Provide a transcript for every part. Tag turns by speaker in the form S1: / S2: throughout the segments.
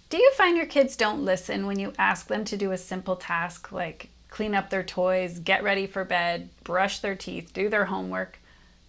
S1: Do you find your kids don't listen when you ask them to do a simple task like clean up their toys, get ready for bed, brush their teeth, do their homework?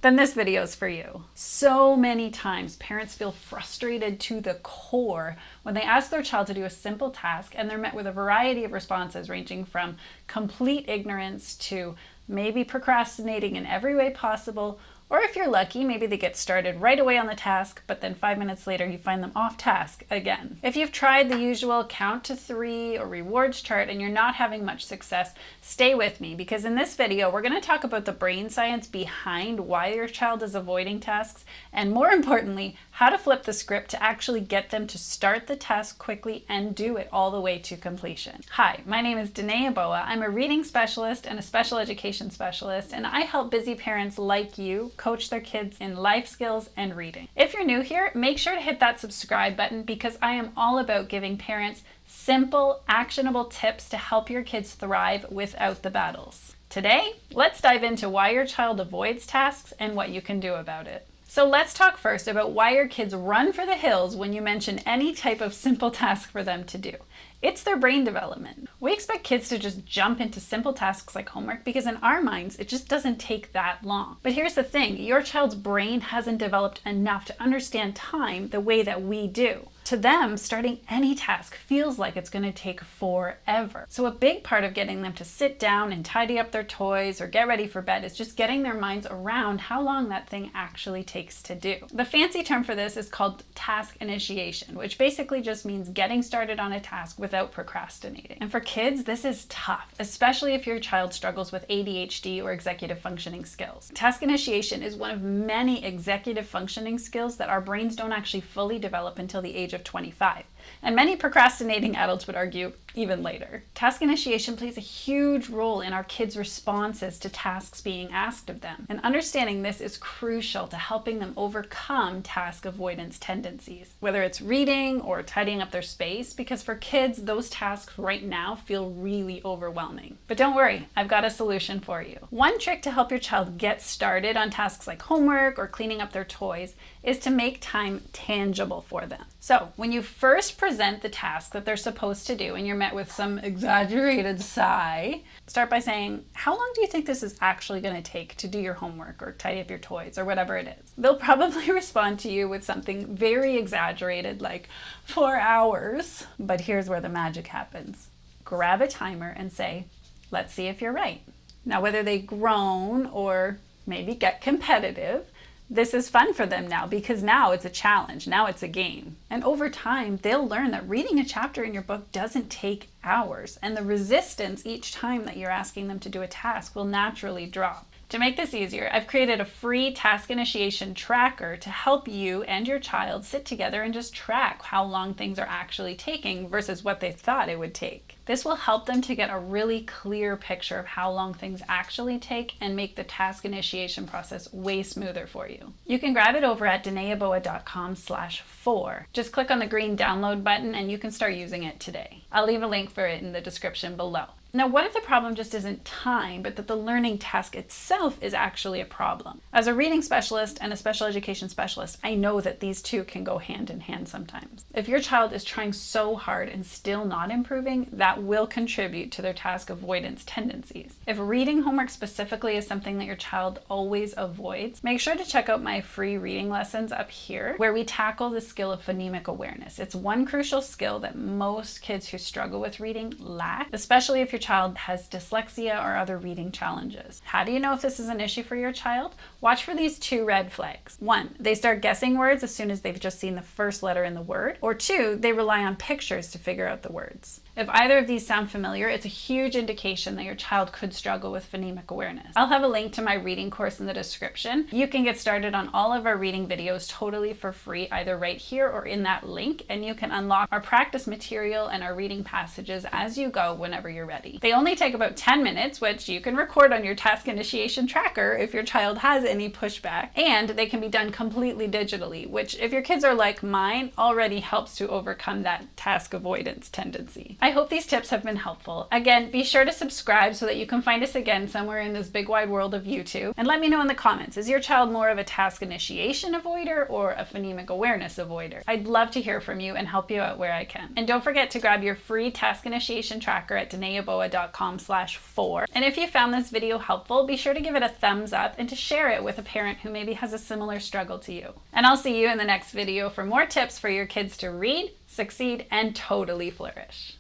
S1: Then this video is for you. So many times parents feel frustrated to the core when they ask their child to do a simple task and they're met with a variety of responses ranging from complete ignorance to maybe procrastinating in every way possible, or if you're lucky, maybe they get started right away on the task, but then 5 minutes later you find them off task again. If you've tried the usual count to 3 or rewards chart and you're not having much success, stay with me, because in this video we're going to talk about the brain science behind why your child is avoiding tasks, and more importantly, how to flip the script to actually get them to start the task quickly and do it all the way to completion. Hi, my name is Danae Aboa. I'm a reading specialist and a special education specialist, and I help busy parents like you coach their kids in life skills and reading. If you're new here, make sure to hit that subscribe button, because I am all about giving parents simple, actionable tips to help your kids thrive without the battles. Today, let's dive into why your child avoids tasks and what you can do about it. So let's talk first about why your kids run for the hills when you mention any type of simple task for them to do. It's their brain development. We expect kids to just jump into simple tasks like homework because in our minds, it just doesn't take that long. But here's the thing, your child's brain hasn't developed enough to understand time the way that we do. To them, starting any task feels like it's going to take forever. So a big part of getting them to sit down and tidy up their toys or get ready for bed is just getting their minds around how long that thing actually takes to do. The fancy term for this is called task initiation, which basically just means getting started on a task without procrastinating. And for kids, this is tough, especially if your child struggles with ADHD or executive functioning skills. Task initiation is one of many executive functioning skills that our brains don't actually fully develop until the age of 25. And many procrastinating adults would argue even later. Task initiation plays a huge role in our kids' responses to tasks being asked of them. And understanding this is crucial to helping them overcome task avoidance tendencies, whether it's reading or tidying up their space, because for kids, those tasks right now feel really overwhelming. But don't worry, I've got a solution for you. One trick to help your child get started on tasks like homework or cleaning up their toys is to make time tangible for them. So when you first present the task that they're supposed to do and you're met with some exaggerated sigh, start by saying, how long do you think this is actually going to take to do your homework or tidy up your toys or whatever it is? They'll probably respond to you with something very exaggerated like 4 hours. But here's where the magic happens. Grab a timer and say, let's see if you're right. Now, whether they groan or maybe get competitive, this is fun for them now, because now it's a challenge, now it's a game. And over time, they'll learn that reading a chapter in your book doesn't take hours, and the resistance each time that you're asking them to do a task will naturally drop. To make this easier, I've created a free task initiation tracker to help you and your child sit together and just track how long things are actually taking versus what they thought it would take. This will help them to get a really clear picture of how long things actually take and make the task initiation process way smoother for you. You can grab it over at danaeaboa.com/4. Just click on the green download button and you can start using it today. I'll leave a link for it in the description below. Now, what if the problem just isn't time, but that the learning task itself is actually a problem? As a reading specialist and a special education specialist, I know that these two can go hand in hand sometimes. If your child is trying so hard and still not improving, that will contribute to their task avoidance tendencies. If reading homework specifically is something that your child always avoids, make sure to check out my free reading lessons up here, where we tackle the skill of phonemic awareness. It's one crucial skill that most kids who struggle with reading lack, especially if your child has dyslexia or other reading challenges. How do you know if this is an issue for your child? Watch for these 2 red flags. 1, they start guessing words as soon as they've just seen the first letter in the word. Or 2, they rely on pictures to figure out the words. If either of these sound familiar, it's a huge indication that your child could struggle with phonemic awareness. I'll have a link to my reading course in the description. You can get started on all of our reading videos totally for free, either right here or in that link, and you can unlock our practice material and our reading passages as you go whenever you're ready. They only take about 10 minutes, which you can record on your task initiation tracker if your child has any pushback, and they can be done completely digitally, which if your kids are like mine, already helps to overcome that task avoidance tendency. I I hope these tips have been helpful. Again, be sure to subscribe so that you can find us again somewhere in this big wide world of YouTube. And let me know in the comments, is your child more of a task initiation avoider or a phonemic awareness avoider? I'd love to hear from you and help you out where I can. And don't forget to grab your free task initiation tracker at deneaboa.com/4. And if you found this video helpful, be sure to give it a thumbs up and to share it with a parent who maybe has a similar struggle to you. And I'll see you in the next video for more tips for your kids to read, succeed, and totally flourish.